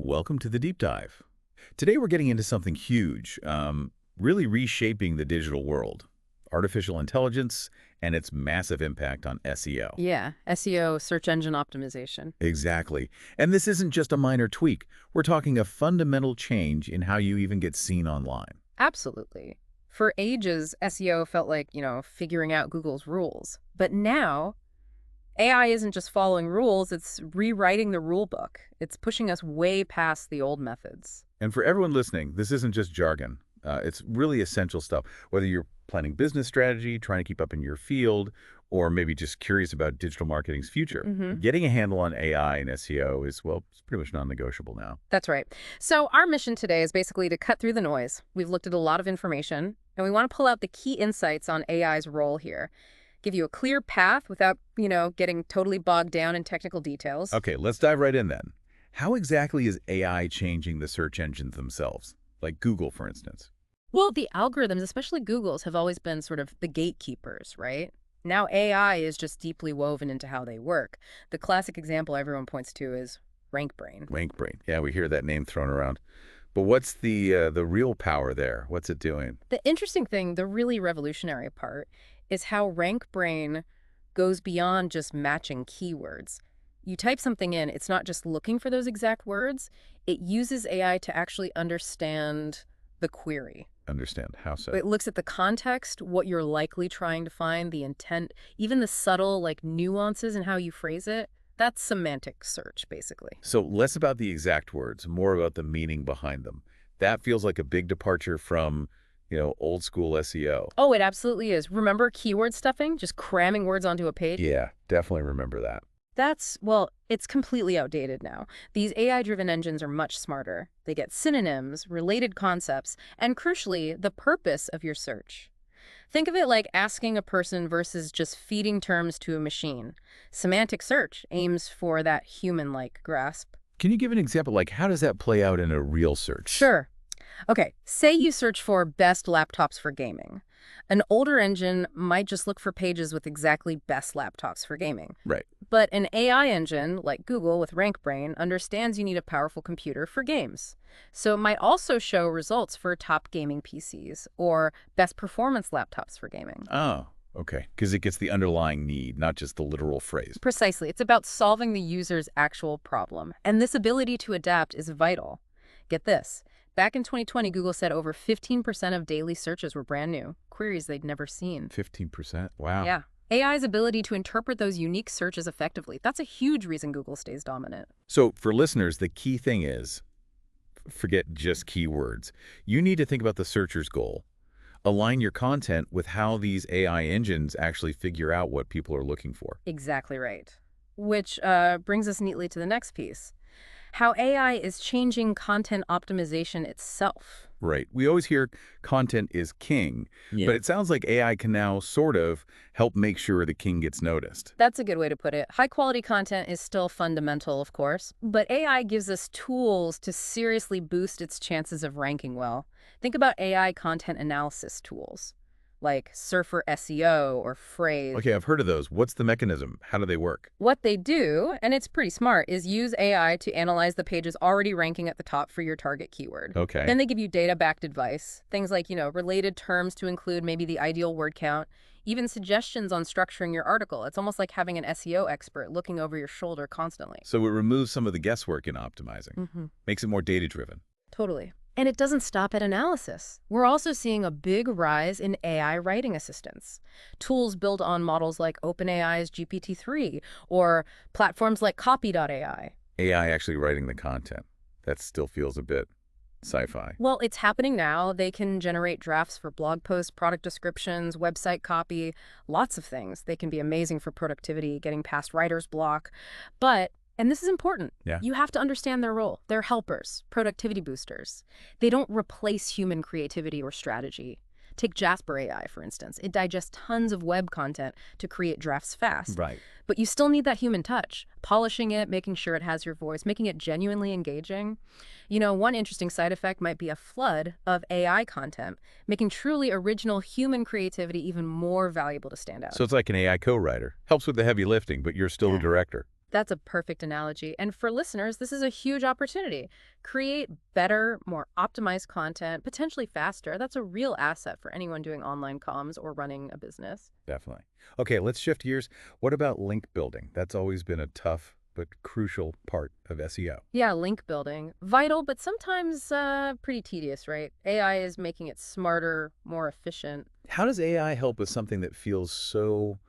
Welcome to the deep dive. Today we're getting into something huge, really reshaping the digital world, artificial intelligence and its massive impact on SEO. Yeah, SEO, search engine optimization. Exactly. And this isn't just a minor tweak. We're talking a fundamental change in how you even get seen online. Absolutely. For ages, SEO felt like, figuring out Google's rules. But now, AI isn't just following rules, it's rewriting the rule book. It's pushing us way past the old methods. And for everyone listening, this isn't just jargon. It's really essential stuff. Whether you're planning business strategy, trying to keep up in your field, or maybe just curious about digital marketing's future, getting a handle on AI and SEO is, well, it's pretty much non-negotiable now. That's right. So our mission today is basically to cut through the noise. We've looked at a lot of information, and we want to pull out the key insights on AI's role here. Give you a clear path without, getting totally bogged down in technical details. Okay, let's dive right in then. How exactly is AI changing the search engines themselves? Like Google, for instance. Well, the algorithms, especially Google's, have always been sort of the gatekeepers, right? Now AI is just deeply woven into how they work. The classic example everyone points to is RankBrain. RankBrain. Yeah, we hear that name thrown around. But what's the real power there? What's it doing? The interesting thing, the really revolutionary part, is how RankBrain goes beyond just matching keywords. You type something in, it's not just looking for those exact words. It uses AI to actually understand the query. Understand. How so? It looks at the context, what you're likely trying to find, the intent, even the subtle nuances in how you phrase it. That's semantic search, basically. So less about the exact words, more about the meaning behind them. That feels like a big departure from, old school SEO. Oh, it absolutely is. Remember keyword stuffing? Just cramming words onto a page? Yeah, definitely remember that. It's completely outdated now. These AI-driven engines are much smarter. They get synonyms, related concepts, and crucially, the purpose of your search. Think of it like asking a person versus just feeding terms to a machine. Semantic search aims for that human-like grasp. Can you give an example? Like, how does that play out in a real search? Sure. Okay, say you search for best laptops for gaming. An older engine might just look for pages with exactly best laptops for gaming. Right. But an AI engine, like Google with RankBrain, understands you need a powerful computer for games. So it might also show results for top gaming PCs or best performance laptops for gaming. Oh, okay. Because it gets the underlying need, not just the literal phrase. Precisely. It's about solving the user's actual problem. And this ability to adapt is vital. Get this. Back in 2020, Google said over 15% of daily searches were brand new, queries they'd never seen. 15%? Wow. Yeah. AI's ability to interpret those unique searches effectively, that's a huge reason Google stays dominant. So for listeners, the key thing is, forget just keywords. You need to think about the searcher's goal. Align your content with how these AI engines actually figure out what people are looking for. Exactly right. Which brings us neatly to the next piece. How AI is changing content optimization itself. Right. We always hear content is king, but it sounds like AI can now sort of help make sure the king gets noticed. That's a good way to put it. High-quality content is still fundamental, of course, but AI gives us tools to seriously boost its chances of ranking well. Think about AI content analysis tools, like Surfer SEO or Frase. Okay, I've heard of those. What's the mechanism? How do they work? What they do, and it's pretty smart, is use AI to analyze the pages already ranking at the top for your target keyword. Okay. Then they give you data-backed advice. Things like, related terms to include maybe the ideal word count, even suggestions on structuring your article. It's almost like having an SEO expert looking over your shoulder constantly. So it removes some of the guesswork in optimizing. Makes it more data-driven. Totally. And it doesn't stop at analysis. We're also seeing a big rise in AI writing assistants. Tools built on models like OpenAI's GPT-3 or platforms like Copy.ai. AI actually writing the content. That still feels a bit sci-fi. Well, it's happening now. They can generate drafts for blog posts, product descriptions, website copy, lots of things. They can be amazing for productivity, getting past writer's block. But and this is important. Yeah. You have to understand their role. They're helpers, productivity boosters. They don't replace human creativity or strategy. Take Jasper AI, for instance. It digests tons of web content to create drafts fast. Right. But you still need that human touch, polishing it, making sure it has your voice, making it genuinely engaging. One interesting side effect might be a flood of AI content, making truly original human creativity even more valuable to stand out. So it's like an AI co-writer. Helps with the heavy lifting, but you're still the director. That's a perfect analogy. And for listeners, this is a huge opportunity. Create better, more optimized content, potentially faster. That's a real asset for anyone doing online comms or running a business. Definitely. Okay, let's shift gears. What about link building? That's always been a tough but crucial part of SEO. Yeah, link building. Vital, but sometimes pretty tedious, right? AI is making it smarter, more efficient. How does AI help with something that feels so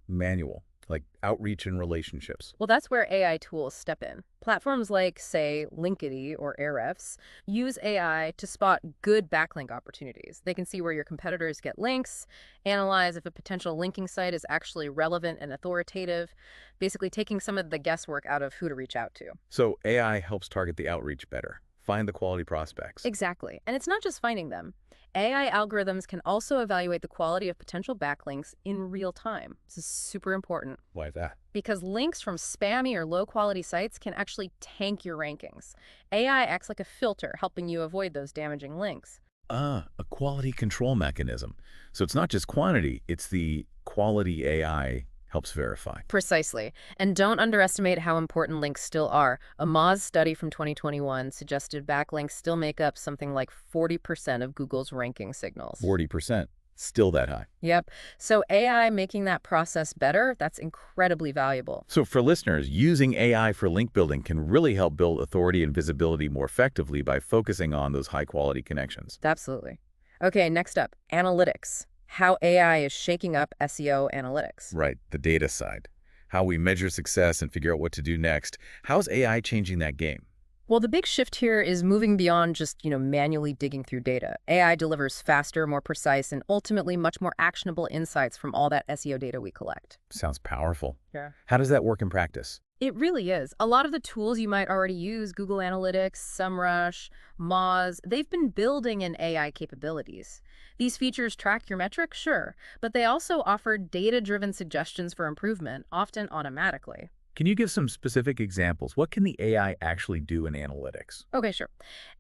manual, like outreach and relationships? Well, that's where AI tools step in. Platforms like, say, Linkedy or Ahrefs use AI to spot good backlink opportunities. They can see where your competitors get links, analyze if a potential linking site is actually relevant and authoritative, basically taking some of the guesswork out of who to reach out to. So AI helps target the outreach better, find the quality prospects. Exactly. And it's not just finding them. AI algorithms can also evaluate the quality of potential backlinks in real time. This is super important Why is that? because links from spammy or low-quality sites can actually tank your rankings. AI acts like a filter, helping you avoid those damaging links. Ah, a quality control mechanism. So it's not just quantity, it's the quality AI helps verify. Precisely. And don't underestimate how important links still are. A Moz study from 2021 suggested backlinks still make up something like 40% of Google's ranking signals. 40%. Still that high. Yep. So AI making that process better, that's incredibly valuable. So for listeners, using AI for link building can really help build authority and visibility more effectively by focusing on those high-quality connections. Absolutely. Okay, next up, analytics. How AI is shaking up SEO analytics. Right, the data side. How we measure success and figure out what to do next. How's AI changing that game? Well, the big shift here is moving beyond just, manually digging through data. AI delivers faster, more precise, and ultimately much more actionable insights from all that SEO data we collect. Sounds powerful. Yeah. How does that work in practice? It really is. A lot of the tools you might already use, Google Analytics, SEMrush, Moz, they've been building in AI capabilities. These features track your metrics, sure, but they also offer data-driven suggestions for improvement, often automatically. Can you give some specific examples? What can the AI actually do in analytics? Okay, sure.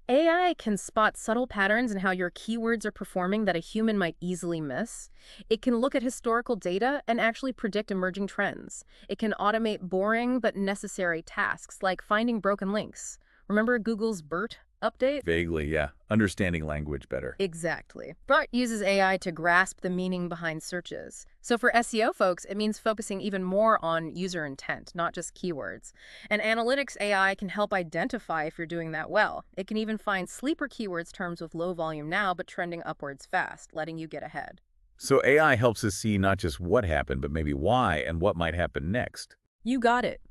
AI can spot subtle patterns in how your keywords are performing that a human might easily miss. It can look at historical data and actually predict emerging trends. It can automate boring but necessary tasks like finding broken links. Remember Google's BERT update? Vaguely, yeah. Understanding language better. Exactly. BERT uses AI to grasp the meaning behind searches. So for SEO folks, it means focusing even more on user intent, not just keywords. And analytics AI can help identify if you're doing that well. It can even find sleeper keywords terms with low volume now, but trending upwards fast, letting you get ahead. So AI helps us see not just what happened, but maybe why and what might happen next. You got it.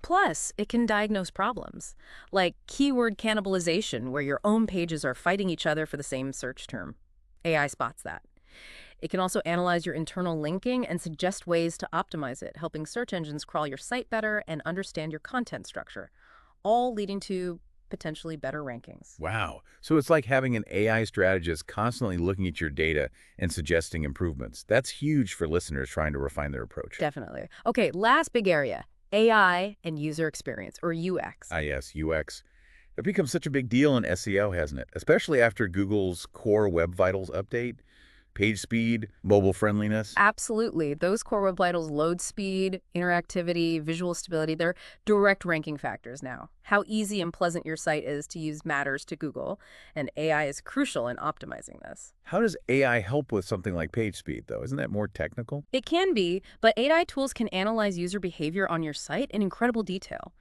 Plus, it can diagnose problems, like keyword cannibalization, where your own pages are fighting each other for the same search term. AI spots that. It can also analyze your internal linking and suggest ways to optimize it, helping search engines crawl your site better and understand your content structure, all leading to potentially better rankings. Wow. So it's like having an AI strategist constantly looking at your data and suggesting improvements. That's huge for listeners trying to refine their approach. Definitely. Okay, last big area, AI and user experience, or UX. Yes, UX. It become such a big deal in SEO, hasn't it? Especially after Google's Core Web Vitals update. Page speed, mobile friendliness. Absolutely. Those core web vitals, load speed, interactivity, visual stability, they're direct ranking factors now. How easy and pleasant your site is to use matters to Google, and AI is crucial in optimizing this. How does AI help with something like page speed, though? Isn't that more technical? It can be, but AI tools can analyze user behavior on your site in incredible detail.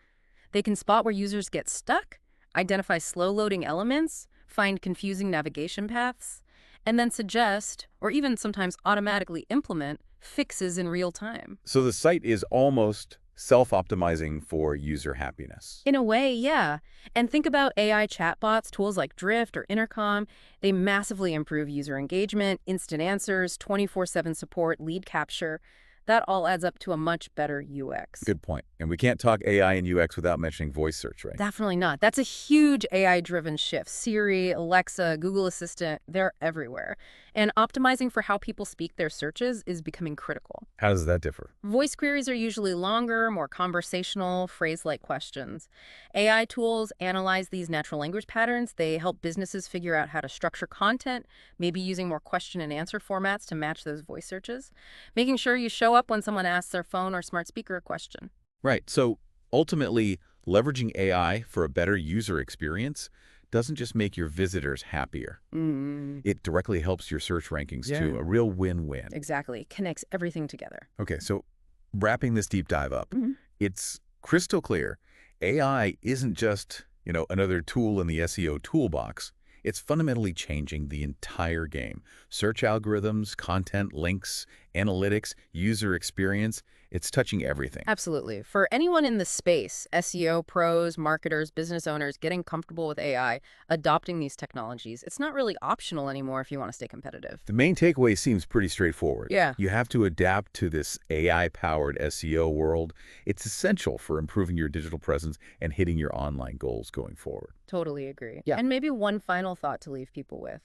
They can spot where users get stuck, identify slow-loading elements, find confusing navigation paths, and then suggest, or even sometimes automatically implement, fixes in real time. So the site is almost self-optimizing for user happiness. In a way, yeah. And think about AI chatbots, tools like Drift or Intercom. They massively improve user engagement, instant answers, 24/7 support, lead capture. That all adds up to a much better UX. Good point. And we can't talk AI and UX without mentioning voice search, right? Definitely not. That's a huge AI-driven shift. Siri, Alexa, Google Assistant, they're everywhere. And optimizing for how people speak their searches is becoming critical. How does that differ? Voice queries are usually longer, more conversational, phrase-like questions. AI tools analyze these natural language patterns. They help businesses figure out how to structure content, maybe using more question and answer formats to match those voice searches, making sure you show up when someone asks their phone or smart speaker a question. Right. So Ultimately, leveraging AI for a better user experience doesn't just make your visitors happier. Mm, It directly helps your search rankings too, Yeah. a real win-win. exactly. Connects everything together. Okay, so wrapping this deep dive up, Mhm. it's crystal clear. AI isn't just, another tool in the SEO toolbox. It's fundamentally changing the entire game. Search algorithms, content, links, analytics, user experience, it's touching everything. Absolutely. For anyone in the space, SEO pros, marketers, business owners, getting comfortable with AI, adopting these technologies, it's not really optional anymore if you want to stay competitive. The main takeaway seems pretty straightforward. Yeah. You have to adapt to this AI-powered SEO world. It's essential for improving your digital presence and hitting your online goals going forward. Totally agree. Yeah. And maybe one final thought to leave people with.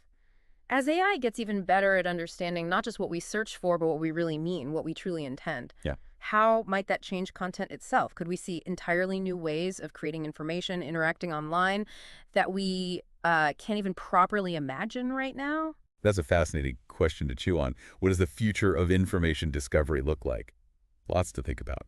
As AI gets even better at understanding not just what we search for, but what we really mean, what we truly intend, Yeah. how might that change content itself? Could we see entirely new ways of creating information, interacting online that we can't even properly imagine right now? That's a fascinating question to chew on. What does the future of information discovery look like? Lots to think about.